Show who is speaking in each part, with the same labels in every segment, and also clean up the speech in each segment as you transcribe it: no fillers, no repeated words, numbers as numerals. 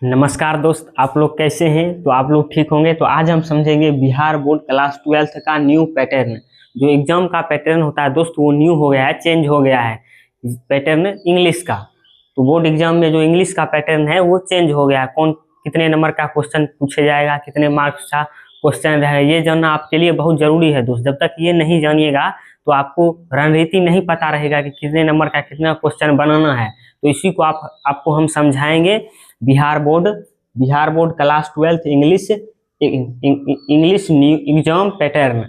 Speaker 1: नमस्कार दोस्त, आप लोग कैसे हैं? तो आप लोग ठीक होंगे। तो आज हम समझेंगे बिहार बोर्ड क्लास 12th का न्यू पैटर्न। जो एग्जाम का पैटर्न होता है दोस्त, वो न्यू हो गया है, चेंज हो गया है पैटर्न इंग्लिश का। तो बोर्ड एग्जाम में जो इंग्लिश का पैटर्न है वो चेंज हो गया है। कौन कितने नंबर का क्वेश्चन पूछा जाएगा, कितने मार्क्स का क्वेश्चन रहेगा, ये जानना आपके लिए बहुत जरूरी है दोस्त। जब तक ये नहीं जानिएगा तो आपको रणनीति नहीं पता रहेगा कि कितने नंबर का कितना क्वेश्चन बनाना है। तो इसी को आपको हम समझाएंगे। Bihar board class 12th English new exam pattern.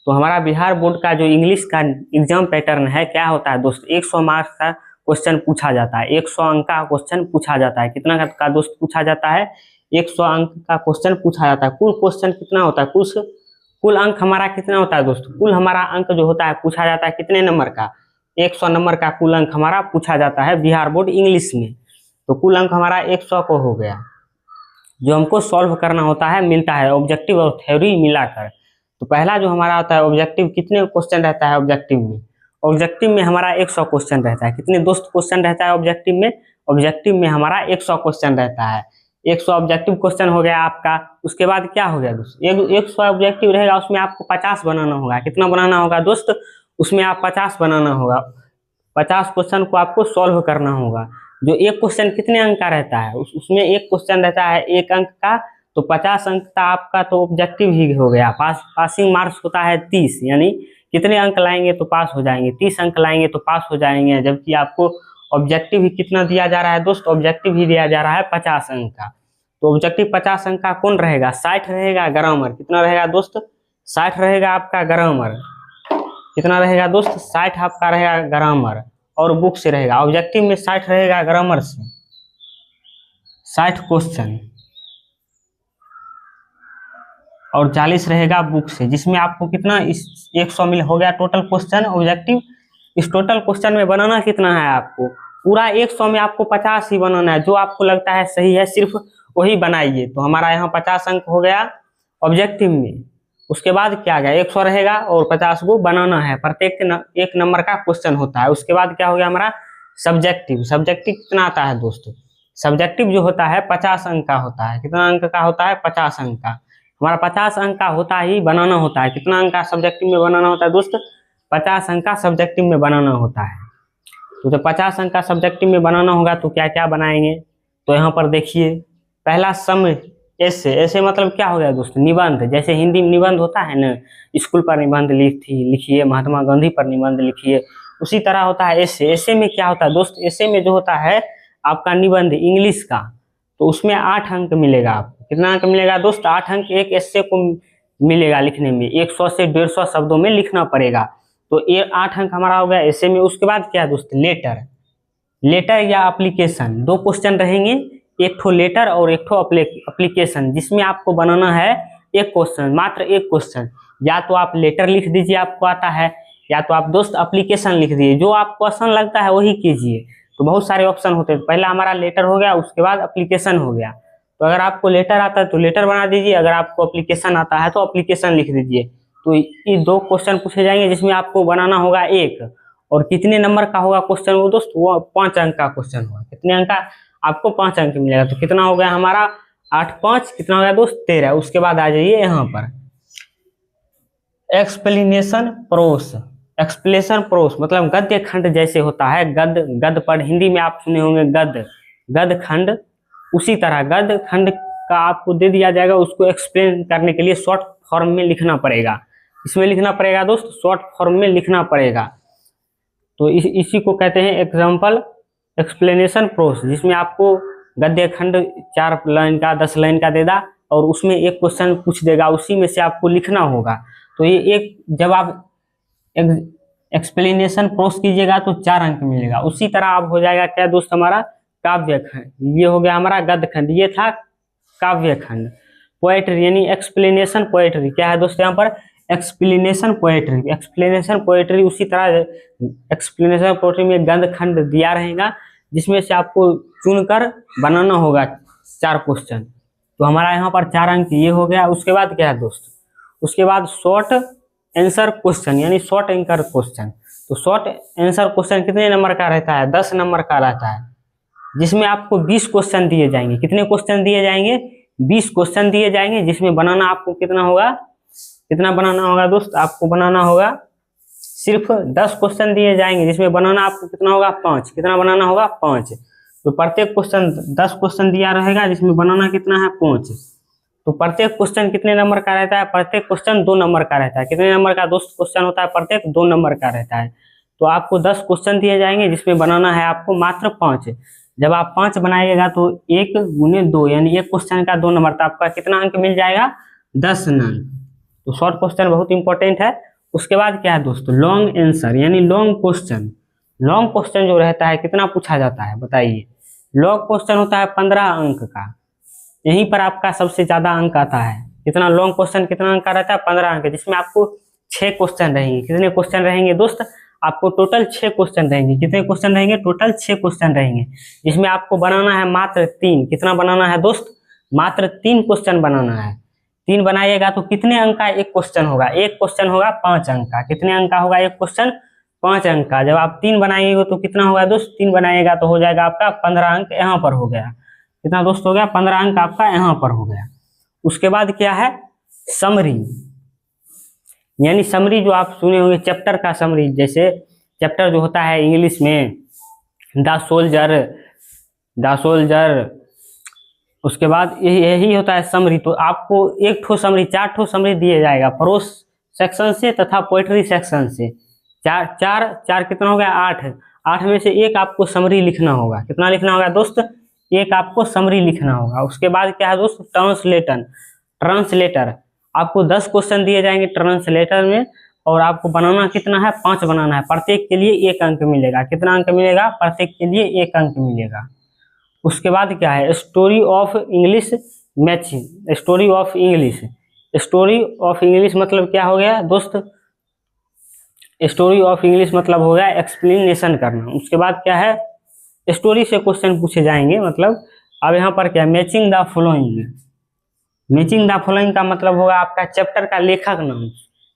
Speaker 1: तो हमारा बिहार बोर्ड का जो इंग्लिश का एग्जाम पैटर्न है, क्या होता है दोस्त, 100 मार्क्स का क्वेश्चन पूछा जाता है, 100 अंक का क्वेश्चन पूछा जाता है। कितना का दोस्त पूछा जाता है? 100 अंक का क्वेश्चन पूछा जाता है। कुल क्वेश्चन कितना होता है? कुल अंक हमारा कितना होता है दोस्त? कुल हमारा अंक जो होता है पूछा जाता है कितने नंबर का? 100 नंबर का कुल अंक हमारा पूछा जाता है बिहार बोर्ड इंग्लिश में। तो कुल अंक हमारा 100 को हो गया, जो हमको सॉल्व करना होता है, मिलता है ऑब्जेक्टिव और थ्योरी मिलाकर। तो पहला जो हमारा होता है ऑब्जेक्टिव, कितने क्वेश्चन रहता है ऑब्जेक्टिव में? ऑब्जेक्टिव में हमारा 100 क्वेश्चन रहता है। कितने दोस्त क्वेश्चन रहता है ऑब्जेक्टिव में? ऑब्जेक्टिव में हमारा 100 क्वेश्चन रहता है। 100 ऑब्जेक्टिव क्वेश्चन हो गया आपका। उसके बाद क्या हो गया दोस्त? 100 ऑब्जेक्टिव रहेगा, उसमें आपको 50 बनाना होगा। कितना बनाना होगा दोस्त? उसमें आप 50 बनाना होगा। 50 क्वेश्चन को आपको सॉल्व करना होगा। जो एक क्वेश्चन कितने अंक का रहता है? उसमें एक क्वेश्चन रहता है 1 अंक का, तो 50 अंक का आपका तो ऑब्जेक्टिव ही हो गया। पासिंग मार्क्स होता है 30, यानी कितने अंक लाएंगे तो पास हो जाएंगे? 30 अंक लाएंगे तो पास हो जाएंगे। जबकि आपको ऑब्जेक्टिव ही कितना दिया जा रहा है दोस्त? ऑब्जेक्टिव ही दिया जा रहा है 50 अंक का। तो ऑब्जेक्टिव 50 अंक का कौन रहेगा? 60 रहेगा ग्रामर। कितना रहेगा दोस्त? 60 रहेगा आपका ग्रामर। कितना रहेगा दोस्त? 60 आपका रहेगा ग्रामर और बुक से रहेगा। ऑब्जेक्टिव में 60 रहेगा ग्रामर से 60 क्वेश्चन, और 40 रहेगा बुक से, जिसमें आपको कितना इस 100 मिल हो गया टोटल क्वेश्चन ऑब्जेक्टिव। इस टोटल क्वेश्चन में बनाना कितना है आपको? पूरा 100 में आपको 50 ही बनाना है। जो आपको लगता है सही है सिर्फ वही बनाइए। तो हमारा यहाँ 50 अंक हो गया ऑब्जेक्टिव में। उसके बाद क्या आ गया? 100 रहेगा और 50 को बनाना है। प्रत्येक एक नंबर का क्वेश्चन होता है। उसके बाद क्या हो गया हमारा? सब्जेक्टिव। सब्जेक्टिव कितना आता है दोस्तों? सब्जेक्टिव जो होता है 50 अंक का होता है। कितना अंक का होता है? 50 अंक का। हमारा 50 अंक का होता ही बनाना होता है। कितना अंक का सब्जेक्टिव में बनाना होता है दोस्त? 50 अंक का सब्जेक्टिव में बनाना होता है। तो जब 50 अंक का सब्जेक्टिव में बनाना होगा तो क्या क्या बनाएंगे? तो यहाँ पर देखिए, पहला सम ऐसे मतलब क्या हो गया दोस्त? निबंध। जैसे हिंदी में निबंध होता है ना, स्कूल पर निबंध लिखिए, महात्मा गांधी पर निबंध लिखिए, उसी तरह होता है ऐसे में क्या होता है दोस्त? ऐसे में जो होता है आपका निबंध इंग्लिश का, तो उसमें 8 अंक मिलेगा आपको। कितना अंक मिलेगा दोस्त? 8 अंक एक ऐसे को मिलेगा लिखने में। 100 से 150 शब्दों में लिखना पड़ेगा। तो ये 8 अंक हमारा हो गया ऐसे में। उसके बाद क्या दोस्त? लेटर या एप्लीकेशन। 2 क्वेश्चन रहेंगे, एक ठो लेटर और एक ठो एप्लीकेशन, जिसमें आपको बनाना है एक क्वेश्चन, मात्र एक क्वेश्चन। या तो आप लेटर लिख दीजिए, आपको आता है, या तो आप दोस्त एप्लीकेशन लिख दीजिए। जो आपको आसान लगता है वही कीजिए। तो बहुत सारे ऑप्शन होते हैं। पहला हमारा लेटर हो गया, उसके बाद एप्लीकेशन हो गया। तो अगर आपको लेटर आता है तो लेटर बना दीजिए, अगर आपको एप्लीकेशन आता है तो एप्लीकेशन लिख दीजिए। तो ये 2 क्वेश्चन पूछे जाएंगे, जिसमें आपको बनाना होगा एक। और कितने नंबर का होगा क्वेश्चन वो दोस्त? वो 5 अंक का क्वेश्चन होगा। कितने अंक का? आपको 5 अंक मिलेगा। तो कितना हो गया हमारा? 8 5 कितना हो गया दोस्त? 13। उसके बाद आ जाइए यहाँ पर एक्सप्लेनेशन प्रोस मतलब गद्य खंड जैसे होता है। गद्य पढ़ हिंदी में आप सुने होंगे गद्य खंड। उसी तरह गद्य खंड का आपको दे दिया जाएगा, उसको एक्सप्लेन करने के लिए शॉर्ट फॉर्म में लिखना पड़ेगा। इसमें लिखना पड़ेगा दोस्त, शॉर्ट फॉर्म में लिखना पड़ेगा। तो इसी को कहते हैं एग्जाम्पल एक्सप्लेनेशन प्रोस, जिसमें आपको गद्य खंड 4 लाइन का 10 लाइन का देगा और उसमें एक क्वेश्चन पूछ देगा, उसी में से आपको लिखना होगा। तो ये एक, जब आप एक्सप्लेनेशन प्रोस कीजिएगा तो 4 अंक मिलेगा। उसी तरह अब हो जाएगा क्या दोस्त हमारा? काव्य खंड। ये हो गया हमारा गद्य खंड, ये था काव्य खंड। पोएट्री यानी एक्सप्लेनेशन पोएट्री क्या है दोस्त? यहाँ पर एक्सप्लेनेशन पोएट्री उसी तरह एक्सप्लेनेशन पोएट्री में गद्य खंड दिया रहेगा, जिसमें से आपको चुनकर बनाना होगा 4 क्वेश्चन। तो हमारा यहाँ पर 4 अंक ये हो गया। उसके बाद क्या है दोस्त? उसके बाद शॉर्ट आंसर क्वेश्चन यानी शॉर्ट आंसर क्वेश्चन। तो शॉर्ट आंसर क्वेश्चन कितने नंबर का रहता है? 10 नंबर का रहता है। जिसमें आपको 20 क्वेश्चन दिए जाएंगे। कितने क्वेश्चन दिए जाएंगे? 20 क्वेश्चन दिए जाएंगे, जिसमें बनाना आपको कितना होगा, कितना बनाना होगा दोस्त? आपको बनाना होगा सिर्फ 10 क्वेश्चन दिए जाएंगे, जिसमें बनाना आपको कितना होगा? 5। कितना बनाना होगा? 5। तो प्रत्येक क्वेश्चन 10 क्वेश्चन दिया रहेगा, जिसमें बनाना कितना है? 5। तो प्रत्येक क्वेश्चन कितने नंबर का रहता है? प्रत्येक क्वेश्चन 2 नंबर का रहता है। कितने नंबर का दोस्त क्वेश्चन होता है? प्रत्येक 2 नंबर का रहता है। तो आपको 10 क्वेश्चन दिए जाएंगे, जिसमें बनाना है आपको मात्र 5। जब आप 5 बनाइएगा तो 1 गुने 2 यानी एक क्वेश्चन का 2 नंबर, तो आपका कितना अंक मिल जाएगा? 10 अंक। तो शॉर्ट क्वेश्चन बहुत इंपॉर्टेंट है। उसके बाद क्या है दोस्तों? लॉन्ग आंसर यानी लॉन्ग क्वेश्चन। लॉन्ग क्वेश्चन जो रहता है कितना पूछा जाता है बताइए? लॉन्ग क्वेश्चन होता है 15 अंक का। यहीं पर आपका सबसे ज्यादा अंक आता है। कितना लॉन्ग क्वेश्चन कितना अंक का रहता है? 15 अंक, जिसमें आपको 6 क्वेश्चन रहेंगे। कितने क्वेश्चन रहेंगे दोस्त? आपको टोटल 6 क्वेश्चन रहेंगे। कितने क्वेश्चन रहेंगे? टोटल 6 क्वेश्चन रहेंगे, जिसमें आपको बनाना है मात्र 3। कितना बनाना है दोस्त? मात्र 3 क्वेश्चन बनाना है। 3 बनाइएगा तो कितने अंक का एक क्वेश्चन होगा? एक क्वेश्चन होगा 5 अंक का। कितने अंक का होगा एक क्वेश्चन? 5 अंक का। जब आप 3 बनाइएगा तो कितना होगा दोस्त? 3 बनाइएगा तो हो जाएगा आपका 15 अंक। यहाँ पर हो गया कितना दोस्त? हो गया 15 अंक आपका यहाँ पर हो गया। उसके बाद क्या है? समरी यानी समरी जो आप सुने होंगे, चैप्टर का समरी। जैसे चैप्टर जो होता है इंग्लिश में द सोल्जर, उसके बाद यही होता है समरी। तो आपको एक ठो समरी, 4 ठो समरी दिए जाएगा, प्रोस सेक्शन से तथा पोएट्री सेक्शन से। चार कितना हो गया? 8। 8 में से एक आपको समरी लिखना होगा। कितना लिखना होगा दोस्त? एक आपको समरी लिखना होगा। उसके बाद क्या है दोस्त? ट्रांसलेटर। आपको 10 क्वेश्चन दिए जाएंगे ट्रांसलेटर में, और आपको बनाना कितना है? 5 बनाना है। प्रत्येक के लिए 1 अंक मिलेगा। कितना अंक मिलेगा? प्रत्येक के लिए 1 अंक मिलेगा। उसके बाद क्या है? Story of English matching. Story of English मतलब क्या हो गया दोस्त? स्टोरी ऑफ इंग्लिश मतलब हो गया एक्सप्लेनेशन करना। उसके बाद क्या है? स्टोरी से क्वेश्चन पूछे जाएंगे। मतलब अब यहाँ पर क्या है? मैचिंग द फॉलोइंग का मतलब होगा आपका चैप्टर का लेखक नाम।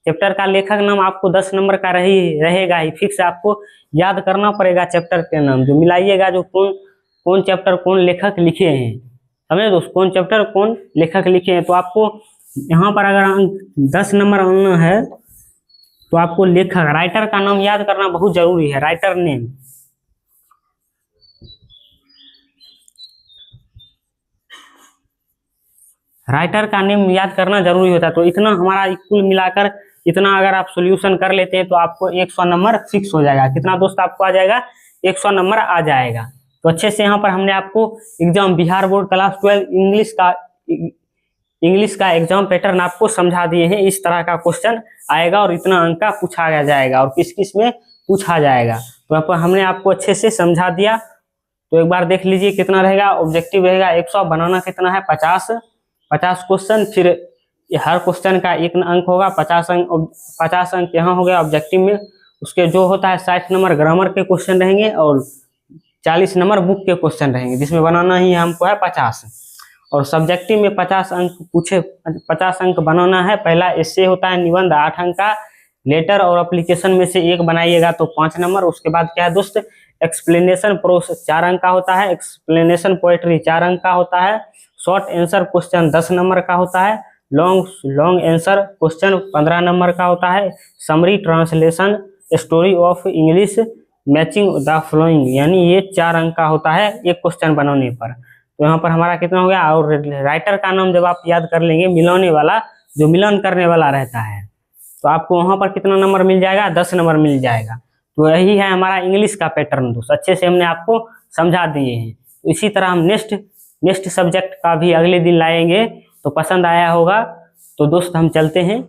Speaker 1: चैप्टर का लेखक नाम आपको 10 नंबर का रहेगा ही फिक्स। आपको याद करना पड़ेगा चैप्टर के नाम, जो मिलाइएगा, जो कौन चैप्टर कौन लेखक लिखे हैं। समझे दोस्त? कौन चैप्टर कौन लेखक लिखे हैं। तो आपको यहाँ पर अगर अंक 10 नंबर आना है तो आपको लेखक, राइटर का नाम याद करना बहुत जरूरी है। राइटर नेम, राइटर का नेम याद करना जरूरी होता है। तो इतना हमारा कुल मिलाकर इतना अगर आप सॉल्यूशन कर लेते हैं तो आपको 100 नंबर फिक्स हो जाएगा। कितना दोस्त आपको आ जाएगा? 100 नंबर आ जाएगा। तो अच्छे से यहाँ पर हमने आपको exam Bihar board class 12 English का एग्जाम पैटर्न आपको समझा दिए हैं। इस तरह का क्वेश्चन आएगा और इतना अंक का पूछा जाएगा और किस किस में पूछा जाएगा। तो यहाँ पर हमने आपको अच्छे से समझा दिया। तो एक बार देख लीजिए कितना रहेगा। ऑब्जेक्टिव रहेगा 100, बनाना कितना है? 50 क्वेश्चन। फिर हर क्वेश्चन का 1 अंक होगा। 50 अंक यहाँ हो गया ऑब्जेक्टिव में। उसके जो होता है 60 नंबर ग्रामर के क्वेश्चन रहेंगे और 40 नंबर बुक के क्वेश्चन रहेंगे, जिसमें बनाना ही हमको है 50। और सब्जेक्टिव में 50 अंक बनाना है। पहला एस्से होता है निबंध 8 अंक का। लेटर और एप्लीकेशन में से 1 बनाइएगा तो 5 नंबर। उसके बाद क्या है दोस्त? एक्सप्लेनेशन प्रोस 4 अंक का होता है। एक्सप्लेनेशन पोएट्री 4 अंक का होता है। शॉर्ट आंसर क्वेश्चन 10 नंबर का होता है। लॉन्ग आंसर क्वेश्चन 15 नंबर का होता है। Summary, translation, story of English, matching the following, यानी ये 4 अंक का होता है एक क्वेश्चन बनाने पर। तो यहाँ पर हमारा कितना हो गया? और राइटर का नाम जब आप याद कर लेंगे, मिलाने वाला, जो मिलन करने वाला रहता है, तो आपको वहां पर कितना नंबर मिल जाएगा? 10 नंबर मिल जाएगा। तो यही है हमारा इंग्लिश का पैटर्न दोस्त। अच्छे से हमने आपको समझा दिए हैं। तो इसी तरह हम नेक्स्ट सब्जेक्ट का भी अगले दिन लाएंगे। तो पसंद आया होगा तो दोस्त हम चलते हैं।